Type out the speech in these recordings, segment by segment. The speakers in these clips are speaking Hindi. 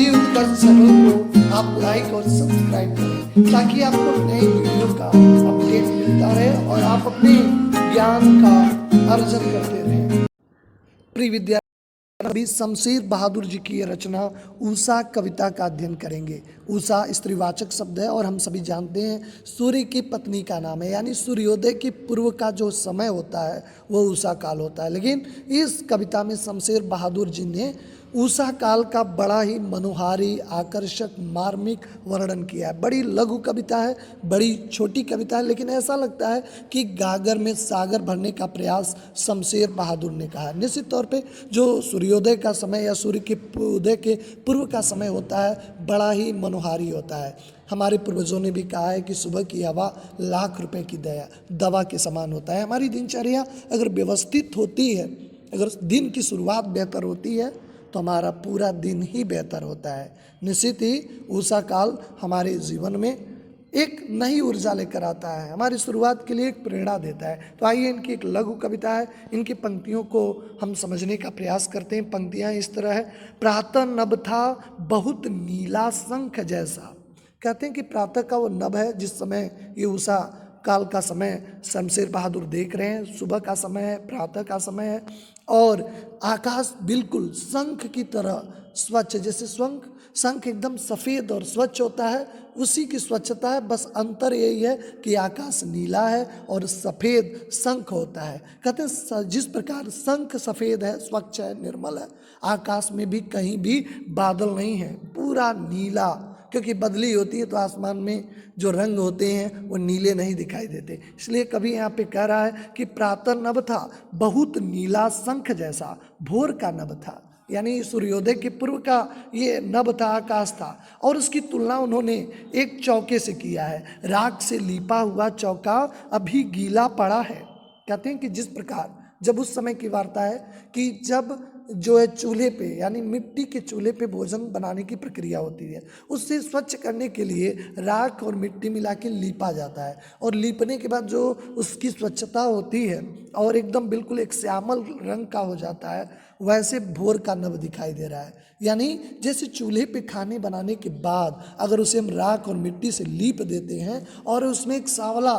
हिंदी उत्कर्ष चैनल को आप लाइक और सब्सक्राइब करें ताकि आपको नई वीडियो का अपडेट मिलता रहे और आप अपने ज्ञान का अर्जन करते रहें। प्रिय विद्यार्थी, अभी शमशेर बहादुर जी की रचना उषा कविता का अध्ययन करेंगे। उषा स्त्रीवाचक शब्द है और हम सभी जानते हैं सूर्य की पत्नी का नाम है, यानी सूर्योदय के पूर्व का जो समय होता है वो उषा काल होता है। लेकिन इस कविता में शमशेर बहादुर जी ने उषा काल का बड़ा ही मनोहारी, आकर्षक, मार्मिक वर्णन किया है। बड़ी लघु कविता है, बड़ी छोटी कविता है, लेकिन ऐसा लगता है कि गागर में सागर भरने का प्रयास शमशेर बहादुर ने कहा है। निश्चित तौर पे जो सूर्योदय का समय या सूर्य के उदय के पूर्व का समय होता है बड़ा ही मनोहारी होता है। हमारे पूर्वजों ने भी कहा है कि सुबह की हवा लाख रुपए की दवा के समान होता है। हमारी दिनचर्या अगर व्यवस्थित होती है, अगर दिन की शुरुआत बेहतर होती है तो हमारा पूरा दिन ही बेहतर होता है। निश्चित ही उषा काल हमारे जीवन में एक नई ऊर्जा लेकर आता है, हमारी शुरुआत के लिए एक प्रेरणा देता है। तो आइए, इनकी एक लघु कविता है, इनकी पंक्तियों को हम समझने का प्रयास करते हैं। पंक्तियाँ इस तरह है। प्रातः नभ था बहुत नीला शंख जैसा। कहते हैं कि प्रातः का वो नभ है जिस समय ये उषा काल का समय शमशेर बहादुर देख रहे हैं। सुबह का समय है, प्रातः का समय है और आकाश बिल्कुल शंख की तरह स्वच्छ, जैसे शंख एकदम सफ़ेद और स्वच्छ होता है, उसी की स्वच्छता है। बस अंतर यही है कि आकाश नीला है और सफ़ेद शंख होता है। कहते हैं जिस प्रकार शंख सफ़ेद है, स्वच्छ है, निर्मल है, आकाश में भी कहीं भी बादल नहीं है, पूरा नीला। क्योंकि बदली होती है तो आसमान में जो रंग होते हैं वो नीले नहीं दिखाई देते। इसलिए कभी यहाँ पे कह रहा है कि प्रातः नभ था बहुत नीला शंख जैसा। भोर का नभ था, यानी सूर्योदय के पूर्व का ये नभ था, आकाश था। और उसकी तुलना उन्होंने एक चौके से किया है। राख से लीपा हुआ चौका अभी गीला पड़ा है। कहते हैं कि जिस प्रकार, जब उस समय की वार्ता है कि जब जो है चूल्हे पे, यानी मिट्टी के चूल्हे पे भोजन बनाने की प्रक्रिया होती है, उससे स्वच्छ करने के लिए राख और मिट्टी मिला के लीपा जाता है। और लीपने के बाद जो उसकी स्वच्छता होती है और एकदम बिल्कुल एक श्यामल रंग का हो जाता है, वैसे भोर का नभ दिखाई दे रहा है। यानी जैसे चूल्हे पे खाने बनाने के बाद अगर उसे हम राख और मिट्टी से लीप देते हैं और उसमें एक सांवला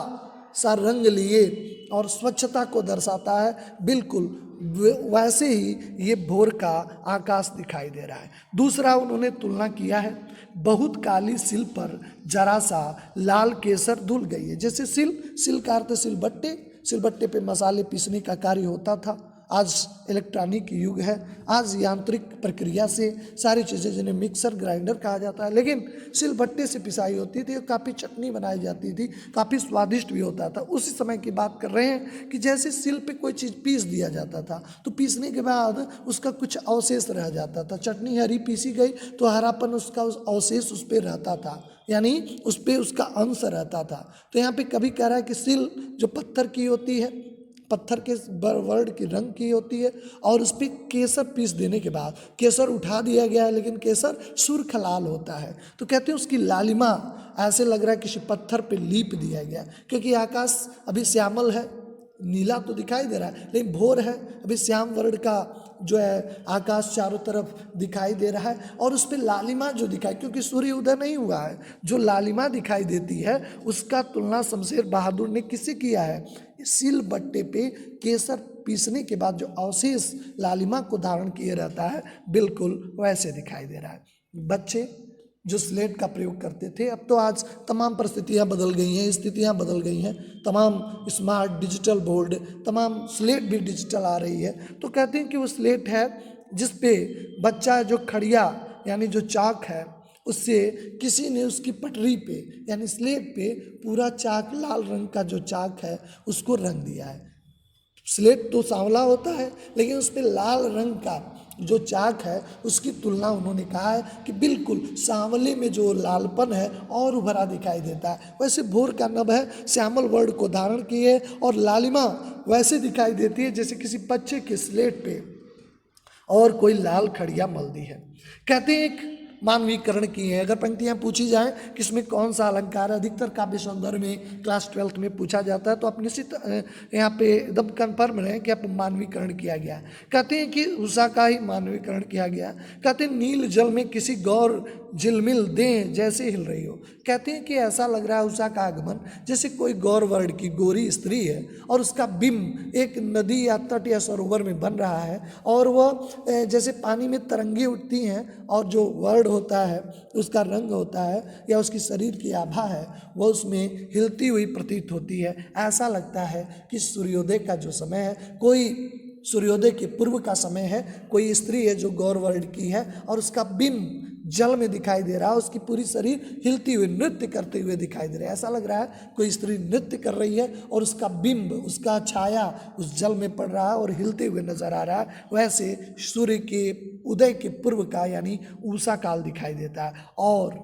सा रंग लिए और स्वच्छता को दर्शाता है, बिल्कुल वैसे ही ये भोर का आकाश दिखाई दे रहा है। दूसरा उन्होंने तुलना किया है, बहुत काली सिल पर जरा सा लाल केसर धुल गई है। जैसे सिल का अर्थ सिलबट्टे पे मसाले पीसने का कार्य होता था। आज इलेक्ट्रॉनिक युग है, आज यांत्रिक प्रक्रिया से सारी चीज़ें, जिन्हें मिक्सर ग्राइंडर कहा जाता है, लेकिन सिलबट्टे से पिसाई होती थी, काफ़ी चटनी बनाई जाती थी, काफ़ी स्वादिष्ट भी होता था। उसी समय की बात कर रहे हैं कि जैसे सिल पे कोई चीज़ पीस दिया जाता था तो पीसने के बाद उसका कुछ अवशेष रह जाता था। चटनी हरी पीसी गई तो हरापन उसका अवशेष उस पर रहता था, यानी उस पर उसका अंश रहता था। तो यहाँ पे कभी कह रहा है कि सिल जो पत्थर की होती है, पत्थर के वर्ड की रंग की होती है, और उस पर केसर पीस देने के बाद केसर उठा दिया गया है, लेकिन केसर सुर्ख लाल होता है। तो कहते हैं उसकी लालिमा ऐसे लग रहा है किसी पत्थर पे लीप दिया गया, क्योंकि आकाश अभी श्यामल है, नीला तो दिखाई दे रहा है, लेकिन भोर है, अभी श्याम वर्ण का जो है आकाश चारों तरफ दिखाई दे रहा है। और उस पर लालिमा जो दिखाई, क्योंकि सूर्य उदय नहीं हुआ है, जो लालिमा दिखाई देती है उसका तुलना शमशेर बहादुर ने किससे किया है? सिल बट्टे पे केसर पीसने के बाद जो अवशेष लालिमा को धारण किए रहता है, बिल्कुल वैसे दिखाई दे रहा है। बच्चे जो स्लेट का प्रयोग करते थे, अब तो आज तमाम परिस्थितियां बदल गई हैं, स्थितियां बदल गई हैं, तमाम स्मार्ट डिजिटल बोर्ड, तमाम स्लेट भी डिजिटल आ रही है। तो कहते हैं कि वो स्लेट है जिस पे बच्चा जो खड़िया यानी जो चाक है, उससे किसी ने उसकी पटरी पे यानी स्लेट पे पूरा चाक, लाल रंग का जो चाक है उसको रंग दिया है। स्लेट तो सांवला होता है, लेकिन उस पर लाल रंग का जो चाक है उसकी तुलना उन्होंने कहा है कि बिल्कुल सांवले में जो लालपन है और उभरा दिखाई देता है। वैसे भोर का नभ है, श्यामल वर्ण को धारण किए, और लालिमा वैसे दिखाई देती है जैसे किसी बच्चे के स्लेट पे और कोई लाल खड़िया मल दी है। कहते हैं एक मानवीकरण किए हैं। अगर पंक्तियाँ पूछी जाएं कि इसमें कौन सा अलंकार है, अधिकतर काव्य सौंदर्य में क्लास 12th में पूछा जाता है, तो आप निश्चित यहाँ पे एकदम कन्फर्म रहें कि आप मानवीकरण किया गया है। कहते हैं कि उषा का ही मानवीकरण किया गया। कहते हैं नील जल में किसी गौर झिलमिल देह जैसे हिल रही हो। कहते हैं कि ऐसा लग रहा है उषा का आगमन जैसे कोई गौर वर्ण की गोरी स्त्री है और उसका बिंब एक नदी या तट या सरोवर में बन रहा है, और वह जैसे पानी में तरंगे उठती हैं और जो वर्ण होता है उसका रंग होता है या उसकी शरीर की आभा है वह उसमें हिलती हुई प्रतीत होती है। ऐसा लगता है कि सूर्योदय का जो समय है, कोई सूर्योदय के पूर्व का समय है, कोई स्त्री है जो गौर वर्ण की है और उसका बिंब जल में दिखाई दे रहा है, उसकी पूरी शरीर हिलती हुई नृत्य करते हुए दिखाई दे रहा है। ऐसा लग रहा है कोई स्त्री नृत्य कर रही है और उसका बिंब, उसका छाया उस जल में पड़ रहा है और हिलते हुए नजर आ रहा है। वैसे सूर्य के उदय के पूर्व का यानी उषा काल दिखाई देता है और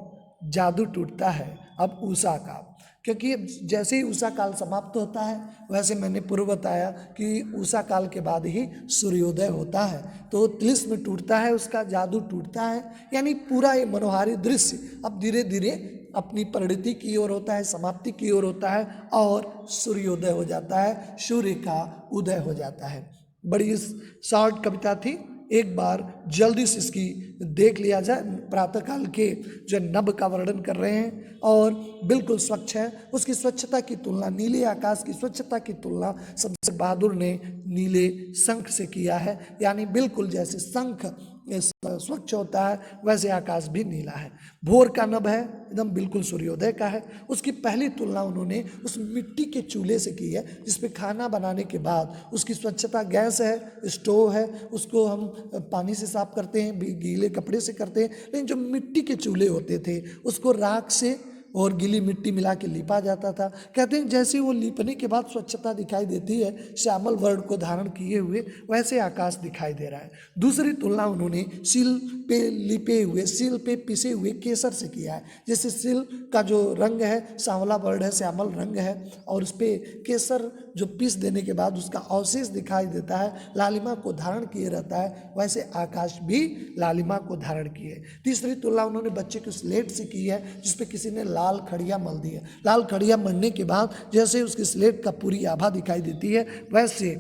जादू टूटता है अब उषा का, क्योंकि जैसे ही उषा काल समाप्त होता है वैसे मैंने पूर्व बताया कि उषा काल के बाद ही सूर्योदय होता है, तो तिलिस्म टूटता है, उसका जादू टूटता है, यानी पूरा ये मनोहारी दृश्य अब धीरे धीरे अपनी परिणति की ओर होता है, समाप्ति की ओर होता है और सूर्योदय हो जाता है, सूर्य का उदय हो जाता है। बड़ी शॉर्ट कविता थी, एक बार जल्दी से इसकी देख लिया जाए। प्रातःकाल के जो नभ का वर्णन कर रहे हैं और बिल्कुल स्वच्छ है, उसकी स्वच्छता की तुलना, नीले आकाश की स्वच्छता की तुलना सबसे बहादुर ने नीले शंख से किया है, यानी बिल्कुल जैसे शंख स्वच्छ होता है वैसे आकाश भी नीला है। भोर का नभ है, एकदम बिल्कुल सूर्योदय का है। उसकी पहली तुलना उन्होंने उस मिट्टी के चूल्हे से की है जिसपे खाना बनाने के बाद उसकी स्वच्छता, गैस है, स्टोव है, उसको हम पानी से साफ करते हैं, गीले कपड़े से करते हैं, लेकिन जो मिट्टी के चूल्हे होते थे उसको राख से और गीली मिट्टी मिला के लिपा जाता था। कहते हैं जैसे वो लिपने के बाद स्वच्छता दिखाई देती है, श्यामल वर्ण को धारण किए हुए, वैसे आकाश दिखाई दे रहा है। दूसरी तुलना उन्होंने सिल पे लिपे हुए, सिल पे पिसे हुए केसर से किया है। जैसे सिल का जो रंग है सांवला वर्ण है, श्यामल रंग है, और उस पर केसर जो पीस देने के बाद उसका अवशेष दिखाई देता है, लालिमा को धारण किए रहता है, वैसे आकाश भी लालिमा को धारण किए। तीसरी तुलना उन्होंने बच्चे की स्लेट से की है जिसपे किसी ने लाल खड़िया मल दी है। लाल खड़िया मलने के बाद जैसे उसकी स्लेट का पूरी आभा दिखाई देती है, वैसे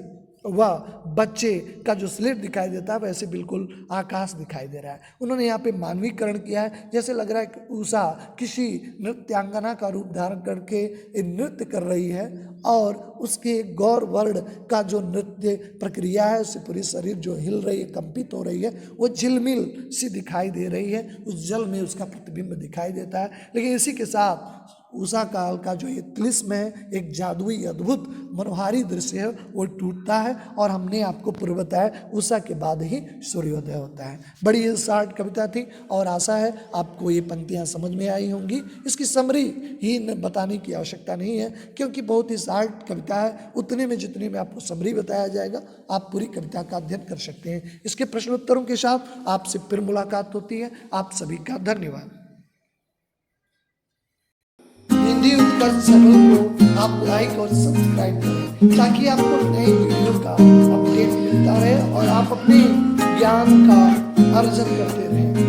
वह बच्चे का जो स्लेट दिखाई देता है वैसे बिल्कुल आकाश दिखाई दे रहा है। उन्होंने यहाँ पे मानवीकरण किया है, जैसे लग रहा है कि उषा किसी नृत्यांगना का रूप धारण करके नृत्य कर रही है और उसके गौर वर्ण का जो नृत्य प्रक्रिया है उससे पूरी शरीर जो हिल रही है, कंपित हो रही है, वो झिलमिल सी दिखाई दे रही है, उस जल में उसका प्रतिबिंब दिखाई देता है। लेकिन इसी के साथ उषा काल का जो ये तिलिस्म है, एक जादुई अद्भुत मनोहारी दृश्य है, वो टूटता है और हमने आपको पूर्व बताया उषा के बाद ही सूर्योदय होता है। बड़ी ये शॉर्ट कविता थी और आशा है आपको ये पंक्तियाँ समझ में आई होंगी। इसकी समरी ही बताने की आवश्यकता नहीं है क्योंकि बहुत ही शॉर्ट कविता है, उतने में जितने में आपको समरी बताया जाएगा आप पूरी कविता का अध्ययन कर सकते हैं। इसके प्रश्नोत्तरों के साथ आपसे फिर मुलाकात होती है। आप सभी का धन्यवाद। हिंदी उत्कर्ष चैनल को आप लाइक और सब्सक्राइब करें ताकि आपको नई वीडियो का अपडेट मिलता रहे और आप अपने ज्ञान का अर्जन करते रहें।